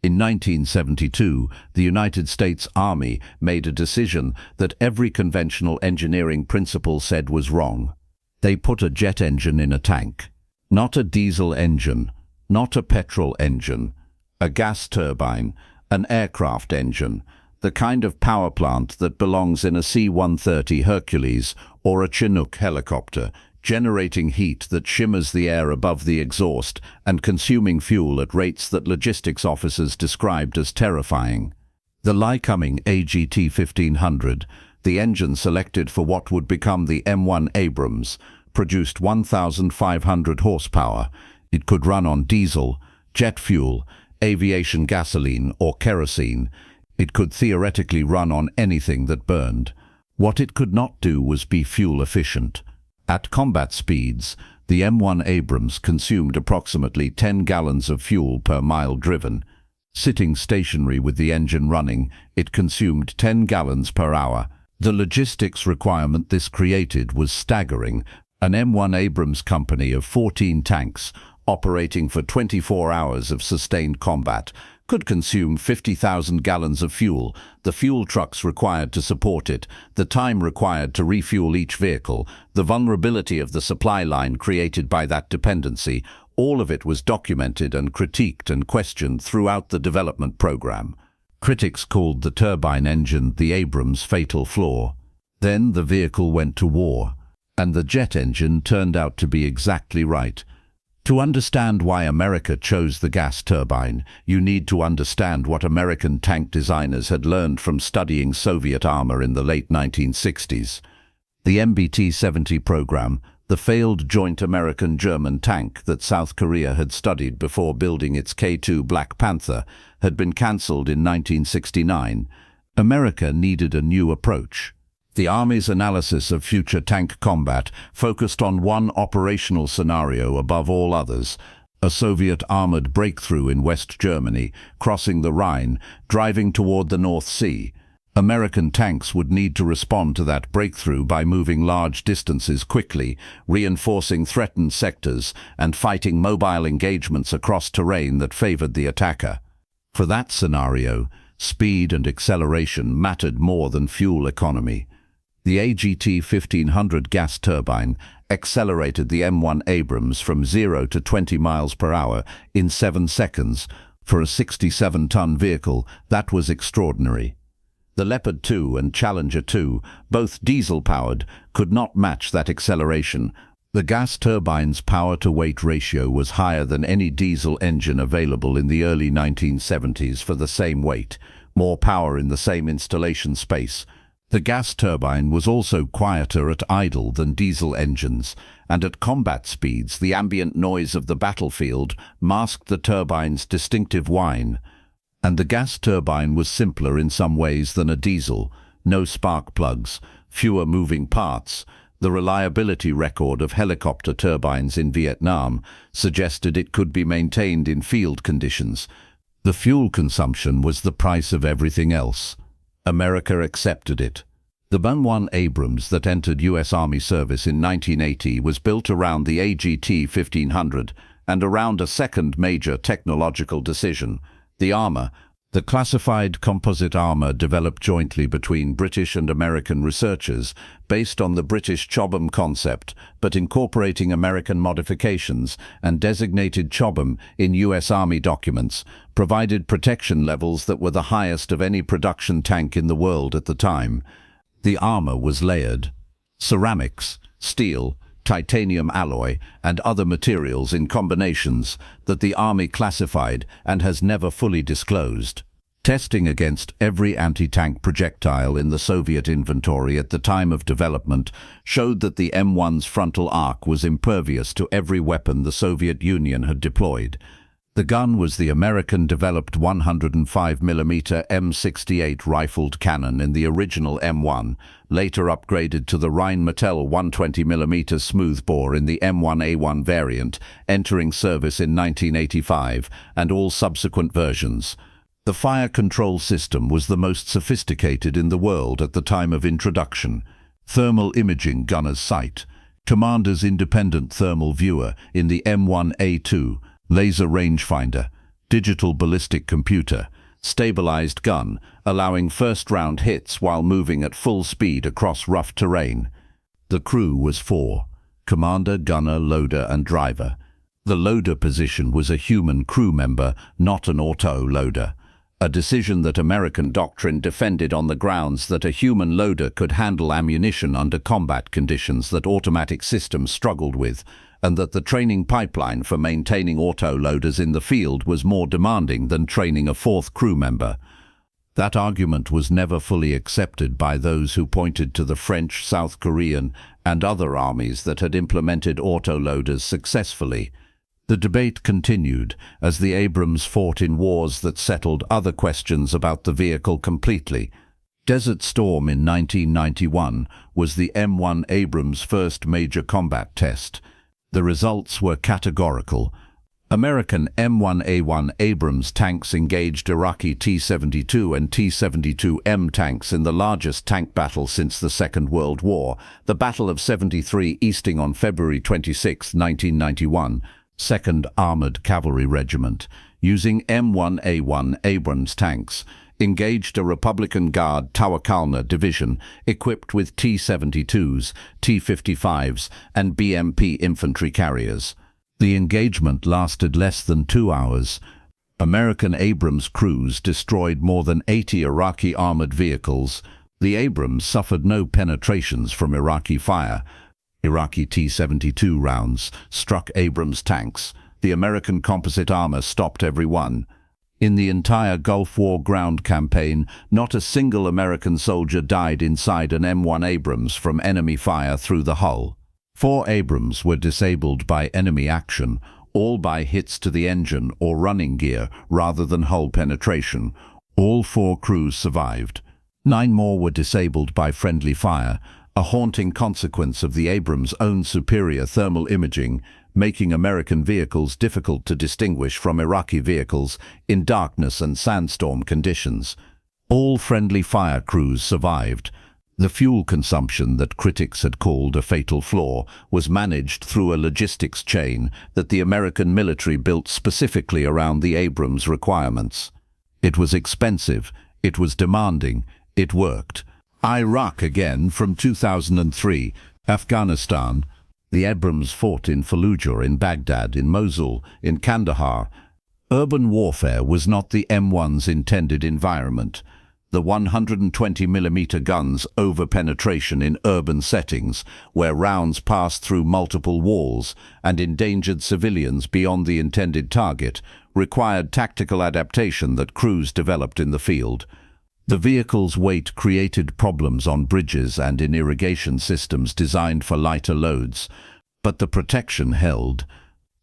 In 1972, the United States Army made a decision that every conventional engineering principle said was wrong. They put a jet engine in a tank. Not a diesel engine, not a petrol engine, a gas turbine, an aircraft engine, the kind of power plant that belongs in a C-130 Hercules or a Chinook helicopter, generating heat that shimmers the air above the exhaust and consuming fuel at rates that logistics officers described as terrifying. The Lycoming AGT-1500, the engine selected for what would become the M1 Abrams, produced 1,500 horsepower. It could run on diesel, jet fuel, aviation gasoline or kerosene. It could theoretically run on anything that burned. What it could not do was be fuel efficient. At combat speeds, the M1 Abrams consumed approximately 10 gallons of fuel per mile driven. Sitting stationary with the engine running, it consumed 10 gallons per hour. The logistics requirement this created was staggering. An M1 Abrams company of 14 tanks, operating for 24 hours of sustained combat, could consume 50,000 gallons of fuel, the fuel trucks required to support it, the time required to refuel each vehicle, the vulnerability of the supply line created by that dependency. All of it was documented and critiqued and questioned throughout the development program. Critics called the turbine engine the Abrams' fatal flaw. Then the vehicle went to war, and the jet engine turned out to be exactly right. To understand why America chose the gas turbine, you need to understand what American tank designers had learned from studying Soviet armor in the late 1960s. The MBT-70 program, the failed joint American-German tank that South Korea had studied before building its K-2 Black Panther, had been cancelled in 1969. America needed a new approach. The Army's analysis of future tank combat focused on one operational scenario above all others: a Soviet armored breakthrough in West Germany, crossing the Rhine, driving toward the North Sea. American tanks would need to respond to that breakthrough by moving large distances quickly, reinforcing threatened sectors, and fighting mobile engagements across terrain that favored the attacker. For that scenario, speed and acceleration mattered more than fuel economy. The AGT-1500 gas turbine accelerated the M1 Abrams from 0 to 20 miles per hour in 7 seconds. For a 67-ton vehicle, that was extraordinary. The Leopard 2 and Challenger 2, both diesel-powered, could not match that acceleration. The gas turbine's power-to-weight ratio was higher than any diesel engine available in the early 1970s for the same weight, more power in the same installation space. The gas turbine was also quieter at idle than diesel engines, and at combat speeds the ambient noise of the battlefield masked the turbine's distinctive whine. And the gas turbine was simpler in some ways than a diesel: no spark plugs, fewer moving parts. The reliability record of helicopter turbines in Vietnam suggested it could be maintained in field conditions. The fuel consumption was the price of everything else. America accepted it. The M1 Abrams that entered U.S. Army service in 1980 was built around the AGT-1500 and around a second major technological decision: the armor. The classified composite armor developed jointly between British and American researchers, based on the British Chobham concept, but incorporating American modifications, and designated Chobham in U.S. Army documents, provided protection levels that were the highest of any production tank in the world at the time. The armor was layered: ceramics, steel, titanium alloy, and other materials in combinations that the Army classified and has never fully disclosed. Testing against every anti-tank projectile in the Soviet inventory at the time of development showed that the M1's frontal arc was impervious to every weapon the Soviet Union had deployed. The gun was the American-developed 105mm M68 rifled cannon in the original M1, later upgraded to the Rheinmetall 120mm smoothbore in the M1A1 variant, entering service in 1985, and all subsequent versions. The fire control system was the most sophisticated in the world at the time of introduction. Thermal imaging gunner's sight, commander's independent thermal viewer in the M1A2, laser rangefinder, digital ballistic computer, stabilized gun, allowing first-round hits while moving at full speed across rough terrain. The crew was 4: commander, gunner, loader, and driver. The loader position was a human crew member, not an auto-loader, a decision that American doctrine defended on the grounds that a human loader could handle ammunition under combat conditions that automatic systems struggled with, and that the training pipeline for maintaining auto-loaders in the field was more demanding than training a 4th crew member. That argument was never fully accepted by those who pointed to the French, South Korean, and other armies that had implemented auto-loaders successfully. The debate continued as the Abrams fought in wars that settled other questions about the vehicle completely. Desert Storm in 1991 was the M1 Abrams' first major combat test. The results were categorical. American M1 Abrams tanks engaged Iraqi T-72 and T-72M tanks in the largest tank battle since the Second World War, the Battle of 73 Easting on February 26, 1991. 2nd Armored Cavalry Regiment, using M1 Abrams tanks, engaged a Republican Guard Tawakalna division equipped with T-72s, T-55s, and BMP infantry carriers. The engagement lasted less than 2 hours. American Abrams crews destroyed more than 80 Iraqi armored vehicles. The Abrams suffered no penetrations from Iraqi fire. Iraqi T-72 rounds struck Abrams tanks. The American composite armor stopped every one. In the entire Gulf War ground campaign, not a single American soldier died inside an M1 Abrams from enemy fire through the hull. 4 Abrams were disabled by enemy action, all by hits to the engine or running gear rather than hull penetration. All 4 crews survived. 9 more were disabled by friendly fire, a haunting consequence of the Abrams' own superior thermal imaging, making American vehicles difficult to distinguish from Iraqi vehicles in darkness and sandstorm conditions. All friendly fire crews survived. The fuel consumption that critics had called a fatal flaw was managed through a logistics chain that the American military built specifically around the Abrams requirements. It was expensive, it was demanding, it worked. Iraq again from 2003, Afghanistan. The Abrams fought in Fallujah, in Baghdad, in Mosul, in Kandahar. Urban warfare was not the M1's intended environment. The 120mm guns over penetration in urban settings, where rounds passed through multiple walls and endangered civilians beyond the intended target, required tactical adaptation that crews developed in the field. The vehicle's weight created problems on bridges and in irrigation systems designed for lighter loads, but the protection held.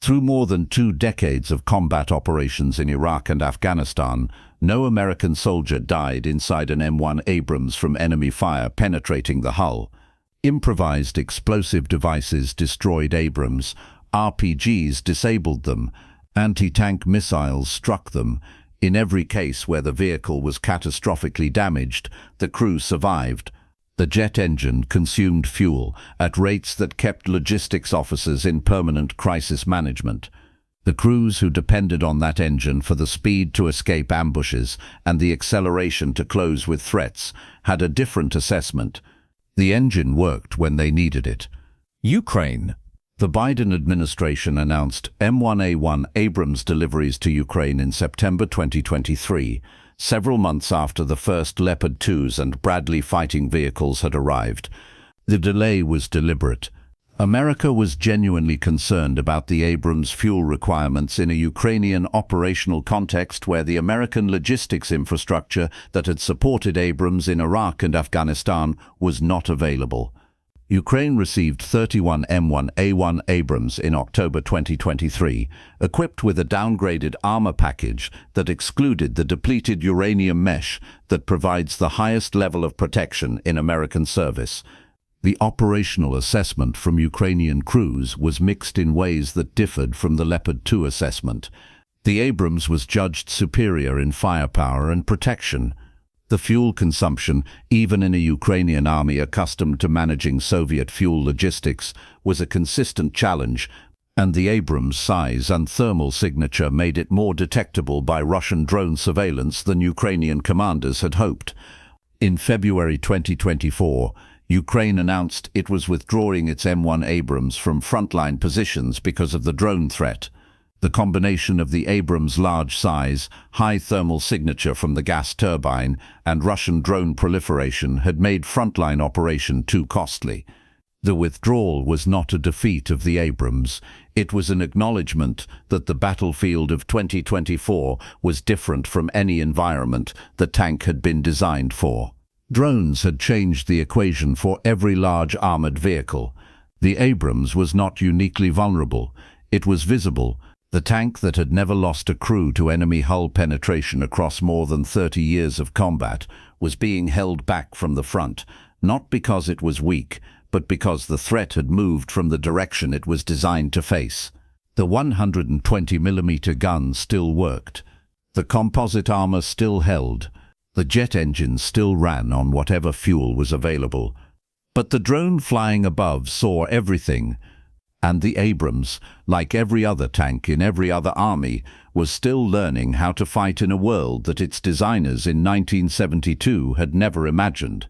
Through more than 2 decades of combat operations in Iraq and Afghanistan, no American soldier died inside an M1 Abrams from enemy fire penetrating the hull. Improvised explosive devices destroyed Abrams, RPGs disabled them, anti-tank missiles struck them. In every case where the vehicle was catastrophically damaged, the crew survived. The jet engine consumed fuel at rates that kept logistics officers in permanent crisis management. The crews who depended on that engine for the speed to escape ambushes and the acceleration to close with threats had a different assessment. The engine worked when they needed it. Ukraine. The Biden administration announced M1 Abrams deliveries to Ukraine in September 2023, several months after the first Leopard 2s and Bradley fighting vehicles had arrived. The delay was deliberate. America was genuinely concerned about the Abrams fuel requirements in a Ukrainian operational context where the American logistics infrastructure that had supported Abrams in Iraq and Afghanistan was not available. Ukraine received 31 M1 Abrams in October 2023, equipped with a downgraded armor package that excluded the depleted uranium mesh that provides the highest level of protection in American service. The operational assessment from Ukrainian crews was mixed in ways that differed from the Leopard 2 assessment. The Abrams was judged superior in firepower and protection. The fuel consumption, even in a Ukrainian army accustomed to managing Soviet fuel logistics, was a consistent challenge, And the Abrams' size and thermal signature made it more detectable by Russian drone surveillance than Ukrainian commanders had hoped. In February 2024, Ukraine announced it was withdrawing its M1 Abrams from frontline positions because of the drone threat. The combination of the Abrams' large size, high thermal signature from the gas turbine, and Russian drone proliferation had made frontline operation too costly. The withdrawal was not a defeat of the Abrams. It was an acknowledgement that the battlefield of 2024 was different from any environment the tank had been designed for. Drones had changed the equation for every large armored vehicle. The Abrams was not uniquely vulnerable. It was visible. The tank that had never lost a crew to enemy hull penetration across more than 30 years of combat was being held back from the front, not because it was weak, but because the threat had moved from the direction it was designed to face. The 120mm gun still worked. The composite armor still held. The jet engines still ran on whatever fuel was available. But the drone flying above saw everything, and the Abrams, like every other tank in every other army, was still learning how to fight in a world that its designers in 1972 had never imagined.